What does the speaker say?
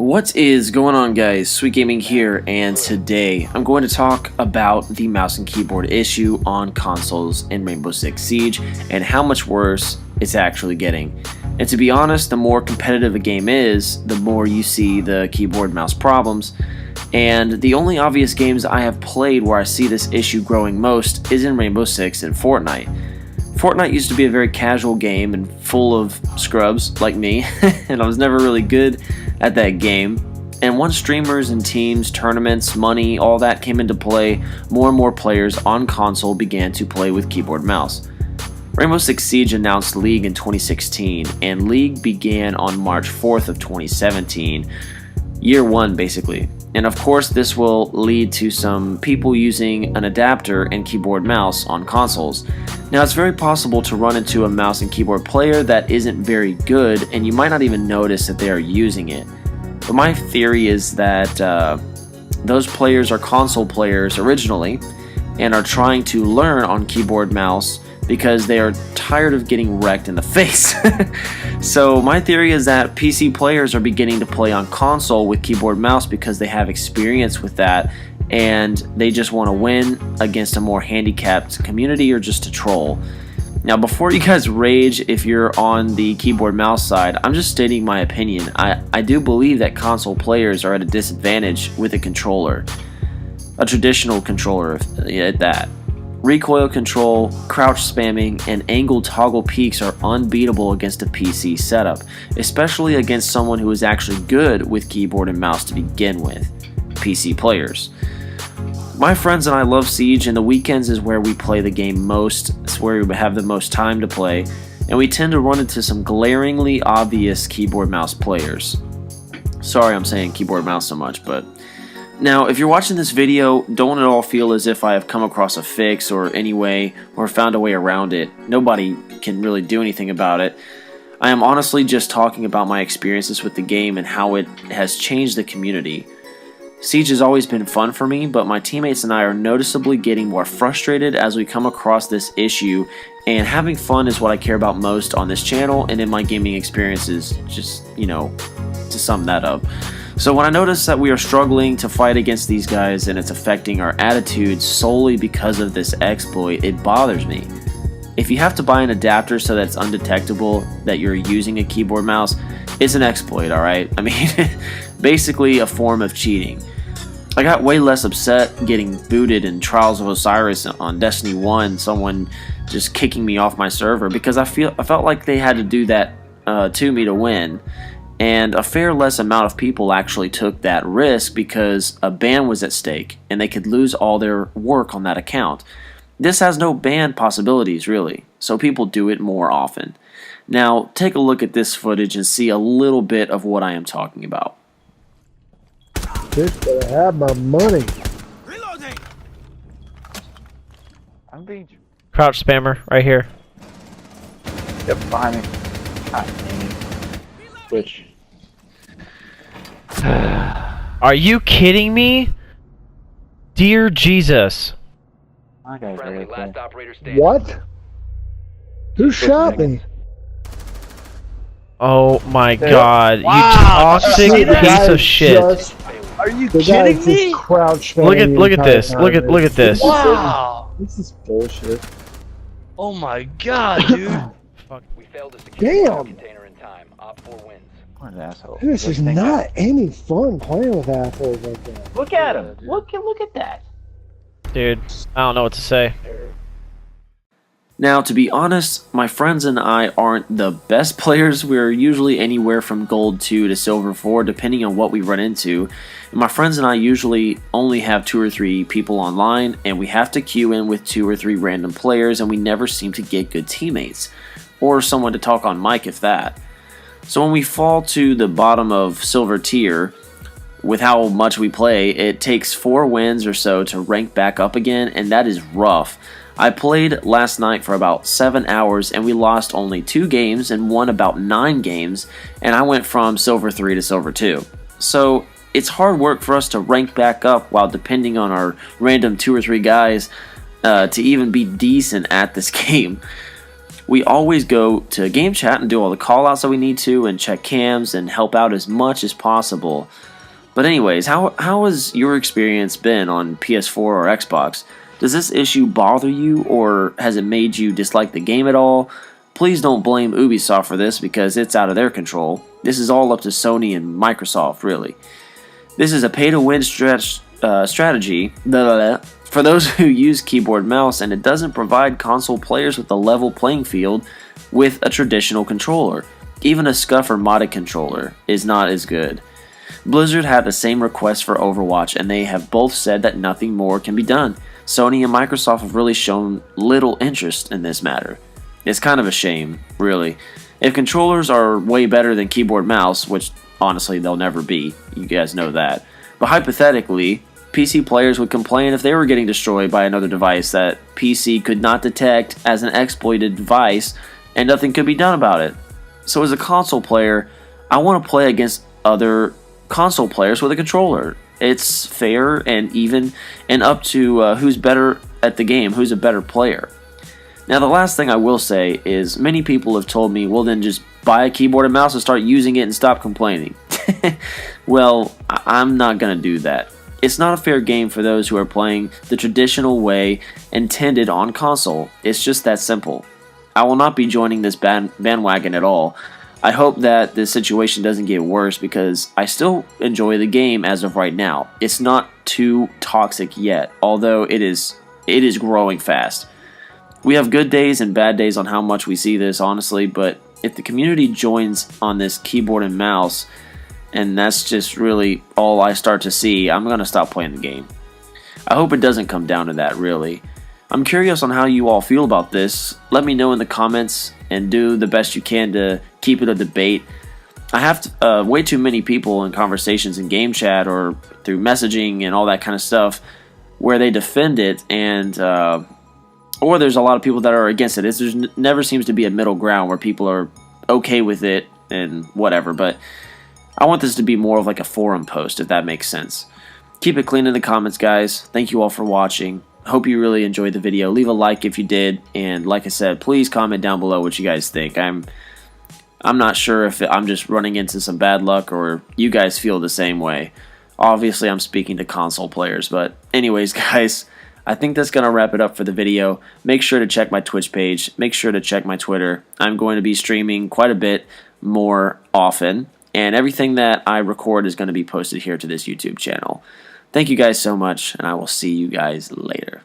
What is going on, guys? Sweet Gaming here, and today I'm going to talk about the mouse and keyboard issue on consoles in Rainbow Six Siege and how much worse it's actually getting. And to be honest, the more competitive a game is, the more you see the keyboard mouse problems. And the only obvious games I have played where I see this issue growing most is in Rainbow Six and Fortnite. Fortnite used to be a very casual game and full of scrubs like me, and I was never really good at that game. And once streamers and teams, tournaments, money, all that came into play, more and more players on console began to play with keyboard mouse. Rainbow Six Siege announced League in 2016, and League began on March 4th of 2017, year one basically. And of course this will lead to some people using an adapter and keyboard mouse on consoles. Now it's very possible to run into a mouse and keyboard player that isn't very good, and you might not even notice that they are using it. But my theory is that those players are console players originally and are trying to learn on keyboard mouse because they are tired of getting wrecked in the face. So my theory is that PC players are beginning to play on console with keyboard mouse because they have experience with that and they just want to win against a more handicapped community or just to troll. Now before you guys rage if you're on the keyboard mouse side, I'm just stating my opinion. I do believe that console players are at a disadvantage with a controller. A traditional controller at that. Recoil control, crouch spamming, and angle toggle peaks are unbeatable against a PC setup, especially against someone who is actually good with keyboard and mouse to begin with, PC players. My friends and I love Siege, and the weekends is where we play the game most. It's where we have the most time to play, and we tend to run into some glaringly obvious keyboard mouse players. Sorry I'm saying keyboard mouse so much, but now, if you're watching this video, don't at all feel as if I have come across a fix or any way or found a way around it. Nobody can really do anything about it. I am honestly just talking about my experiences with the game and how it has changed the community. Siege has always been fun for me, but my teammates and I are noticeably getting more frustrated as we come across this issue, and having fun is what I care about most on this channel and in my gaming experiences, just, you know, to sum that up. So when I notice that we are struggling to fight against these guys and it's affecting our attitudes solely because of this exploit, it bothers me. If you have to buy an adapter so that it's undetectable that you're using a keyboard mouse, it's an exploit, alright? I mean, basically a form of cheating. I got way less upset getting booted in Trials of Osiris on Destiny 1, someone just kicking me off my server, because I felt like they had to do that to me to win. And a fair less amount of people actually took that risk because a ban was at stake and they could lose all their work on that account. This has no ban possibilities really, so people do it more often. Now take a look at this footage and see a little bit of what I am talking about. Bitch better have my money. Reloading. I'm being Crouch spammer, right here. yep, behind me. God dang it. Which? Are you kidding me? Dear Jesus. My guy's Friendly, really last cool. operator standing. What? Who shot me? Oh my There. God. Wow, You toxic see that? piece of shit. Are you The guy kidding me? just crouched. Look at this. Look at this. Wow! This is bullshit. Oh my god, dude! We failed to secure the Damn. container in time. Op 4 wins. What an asshole. This is not any fun playing with assholes like that. Look at him! Look at that! Dude, I don't know what to say. Now to be honest, my friends and I aren't the best players. We're usually anywhere from gold 2 to silver 4 depending on what we run into. And my friends and I usually only have 2 or 3 people online, and we have to queue in with 2 or 3 random players, and we never seem to get good teammates. Or someone to talk on mic if that. So when we fall to the bottom of silver tier, with how much we play, it takes 4 wins or so to rank back up again, and that is rough. I played last night for about 7 hours and we lost only 2 games and won about 9 games, and I went from silver 3 to silver 2. So it's hard work for us to rank back up while depending on our random 2 or 3 guys to even be decent at this game. We always go to game chat and do all the callouts that we need to and check cams and help out as much as possible. But anyways, how has your experience been on PS4 or Xbox? Does this issue bother you, or has it made you dislike the game at all? Please don't blame Ubisoft for this, because it's out of their control. This is all up to Sony and Microsoft, really. This is a pay-to-win strategy for those who use keyboard and mouse, and it doesn't provide console players with a level playing field with a traditional controller. Even a scuff or modded controller is not as good. Blizzard had the same request for Overwatch, and they have both said that nothing more can be done. Sony and Microsoft have really shown little interest in this matter. It's kind of a shame, really. If controllers are way better than keyboard mouse, which honestly they'll never be, you guys know that, but hypothetically, PC players would complain if they were getting destroyed by another device that PC could not detect as an exploited device, and nothing could be done about it. So as a console player, I want to play against other console players with a controller. It's fair and even, and up to who's better at the game, who's a better player. Now, the last thing I will say is many people have told me, well, then just buy a keyboard and mouse and start using it and stop complaining. Well, I'm not going to do that. It's not a fair game for those who are playing the traditional way intended on console. It's just that simple. I will not be joining this bandwagon at all. I hope that this situation doesn't get worse, because I still enjoy the game as of right now. It's not too toxic yet, although it is growing fast. We have good days and bad days on how much we see this, honestly, but if the community joins on this keyboard and mouse, and that's just really all I start to see, I'm going to stop playing the game. I hope it doesn't come down to that, really. I'm curious on how you all feel about this. Let me know in the comments, and do the best you can to keep it a debate. I have way too many people in conversations in game chat or through messaging and all that kind of stuff where they defend it, and or there's a lot of people that are against it. There never seems to be a middle ground where people are okay with it and whatever, but I want this to be more of like a forum post, if that makes sense. Keep it clean in the comments, guys. Thank you all for watching. Hope you really enjoyed the video. Leave a like if you did, and like I said, please comment down below what you guys think. I'm not sure if I'm just running into some bad luck or you guys feel the same way. Obviously, I'm speaking to console players, but anyways, guys, I think that's going to wrap it up for the video. Make sure to check my Twitch page. Make sure to check my Twitter. I'm going to be streaming quite a bit more often, and everything that I record is going to be posted here to this YouTube channel. Thank you guys so much, and I will see you guys later.